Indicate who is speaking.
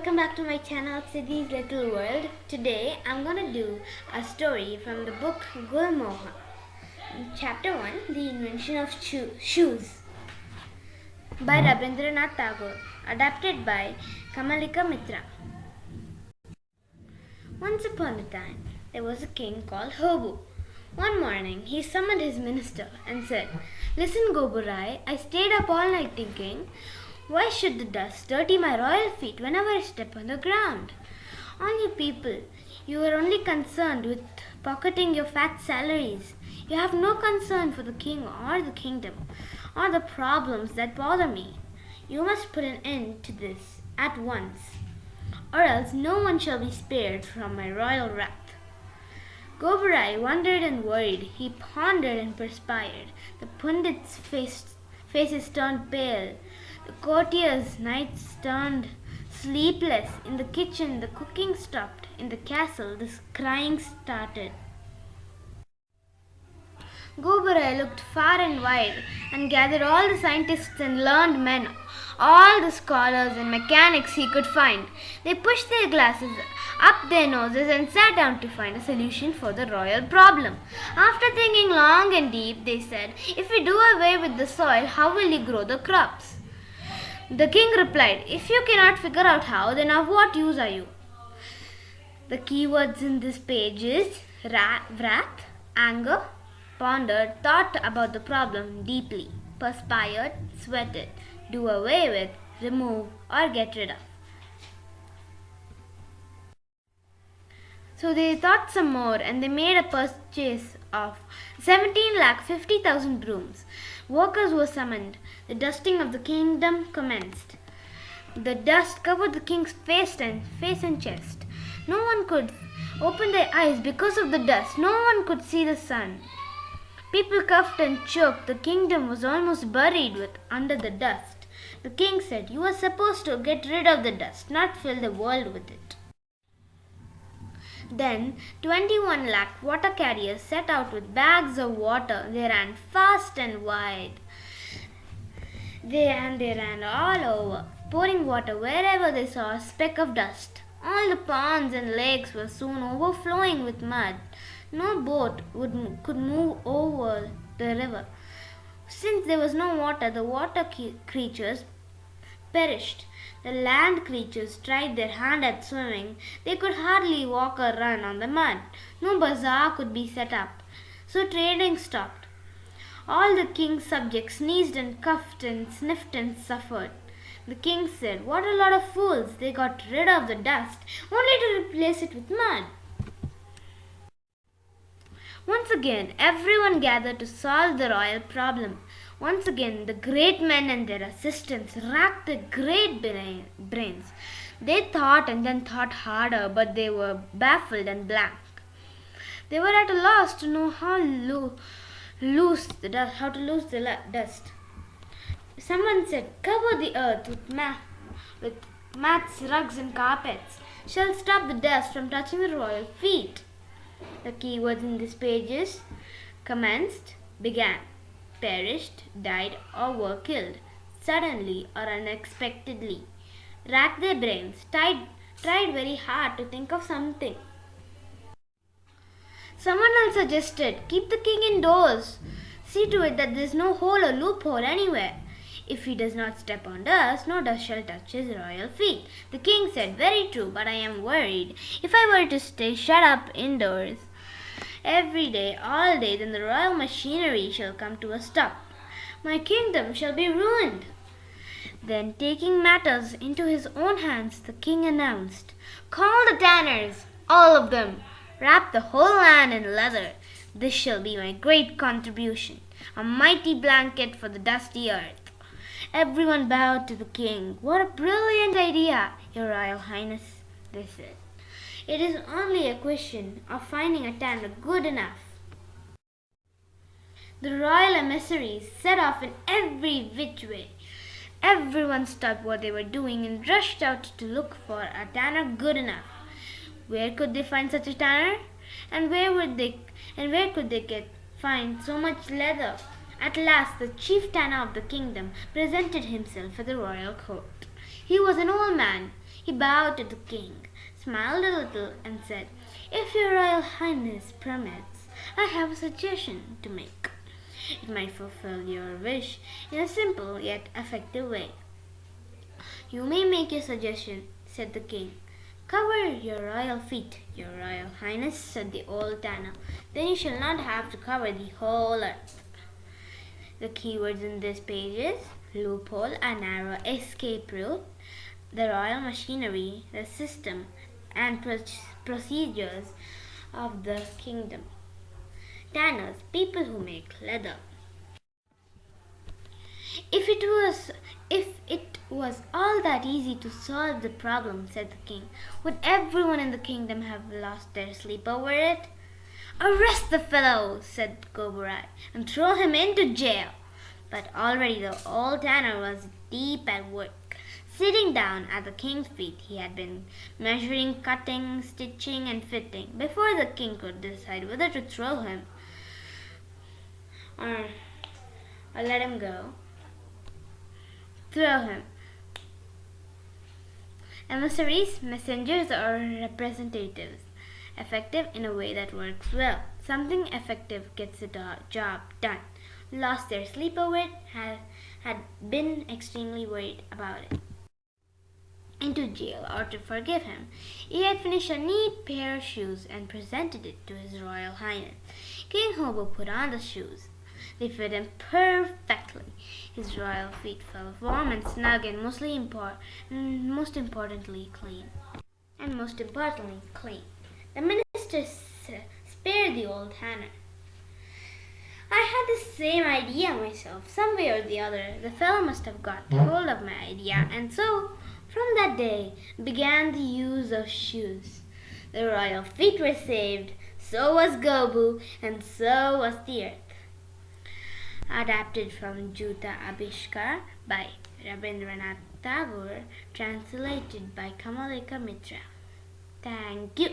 Speaker 1: welcome back to my channel Siddhi's Little World. Today I'm gonna do a story from the book Gulmoha. Chapter 1, The Invention of Shoes by Rabindranath Tagore, adapted by Kamalika Mitra. Once upon a time, there was a king called Hobu. One morning, he summoned his minister and said, "Listen, Goburai, I stayed up all night thinking, why should the dust dirty my royal feet whenever I step on the ground? All you people, you are only concerned with pocketing your fat salaries. You have no concern for the king or the kingdom or the problems that bother me. You must put an end to this at once, or else no one shall be spared from my royal wrath." Goburai wondered and worried. He pondered and perspired. The pundits' faces turned pale. The courtiers' nights turned sleepless. In the kitchen, the cooking stopped. In the castle, the crying started. Goburai looked far and wide and gathered all the scientists and learned men, all the scholars and mechanics he could find. They pushed their glasses up their noses and sat down to find a solution for the royal problem. After thinking long and deep, they said, "If we do away with the soil, how will you grow the crops?" The king replied, "If you cannot figure out how, then of what use are you?" The keywords in this page is wrath, anger, pondered, thought about the problem deeply, perspired, sweated, do away with, remove, or get rid of. So they thought some more and they made a purchase of 17,50,000 brooms. Workers were summoned. The dusting of the kingdom commenced. The dust covered the king's face and chest. No one could open their eyes because of the dust. No one could see the sun. People coughed and choked. The kingdom was almost buried under the dust. The king said, "You are supposed to get rid of the dust, not fill the world with it." Then 21 lakh water carriers set out with bags of water. They ran fast and wide. They ran all over, pouring water wherever they saw a speck of dust. All the ponds and lakes were soon overflowing with mud. No boat could move over the river. Since there was no water, the water creatures perished. The land creatures tried their hand at swimming. They could hardly walk or run on the mud. No bazaar could be set up, so trading stopped. All the king's subjects sneezed and coughed and sniffed and suffered. The king said, "What a lot of fools! They got rid of the dust only to replace it with mud." Once again, everyone gathered to solve the royal problem. Once again, the great men and their assistants racked their great brains. They thought and then thought harder, but they were baffled and blank. They were at a loss to know how to lose the dust. Someone said, "Cover the earth with mats, rugs, and carpets. Shall stop the dust from touching the royal feet." The keywords in this page is commenced, began, perished, died, or were killed, suddenly or unexpectedly. Racked their brains, tried very hard to think of something. Someone else suggested, "Keep the king indoors. See to it that there is no hole or loophole anywhere. If he does not step on dust, no dust shall touch his royal feet." The king said, "Very true, but I am worried. If I were to stay shut up indoors every day, all day, then the royal machinery shall come to a stop. My kingdom shall be ruined." Then, taking matters into his own hands, the king announced, "Call the tanners, all of them. Wrap the whole land in leather. This shall be my great contribution, a mighty blanket for the dusty earth." Everyone bowed to the king. "What a brilliant idea, Your Royal Highness," they said. "It is only a question of finding a tanner good enough." The royal emissaries set off in every which way. Everyone stopped what they were doing and rushed out to look for a tanner good enough. Where could they find such a tanner? And where could they find so much leather? At last the chief tanner of the kingdom presented himself at the royal court. He was an old man. He bowed to the king, smiled a little, and said, "If your royal highness permits, I have a suggestion to make. It might fulfill your wish in a simple yet effective way." "You may make your suggestion," said the king. "Cover your royal feet, your royal highness," said the old tanner. "Then you shall not have to cover the whole earth." The keywords in this page is loophole, a narrow escape route, the royal machinery, the system and procedures of the kingdom. Tanners, people who make leather. If it was all that easy to solve the problem," said the king, "would everyone in the kingdom have lost their sleep over it?" "Arrest the fellow," said Goburai, "and throw him into jail." But already the old tanner was deep at work. Sitting down at the king's feet, he had been measuring, cutting, stitching, and fitting before the king could decide whether to throw him or let him go. Throw him. Emissaries, messengers, or representatives. Effective in a way that works well. Something effective gets the job done. Lost their sleep over it, had been extremely worried about it. Into jail or to forgive him. He had finished a neat pair of shoes and presented it to His Royal Highness. King Hobo put on the shoes. They fit him perfectly. His royal feet felt warm and snug and most importantly clean. The minister spared the old tanner. "I had the same idea myself. Some way or the other, the fellow must have got hold of my idea, and so, from that day, began the use of shoes. The royal feet were saved, so was Gobu, and so was the earth." Adapted from Juta Abishkar by Rabindranath Tagore, translated by Kamalika Mitra. Thank you.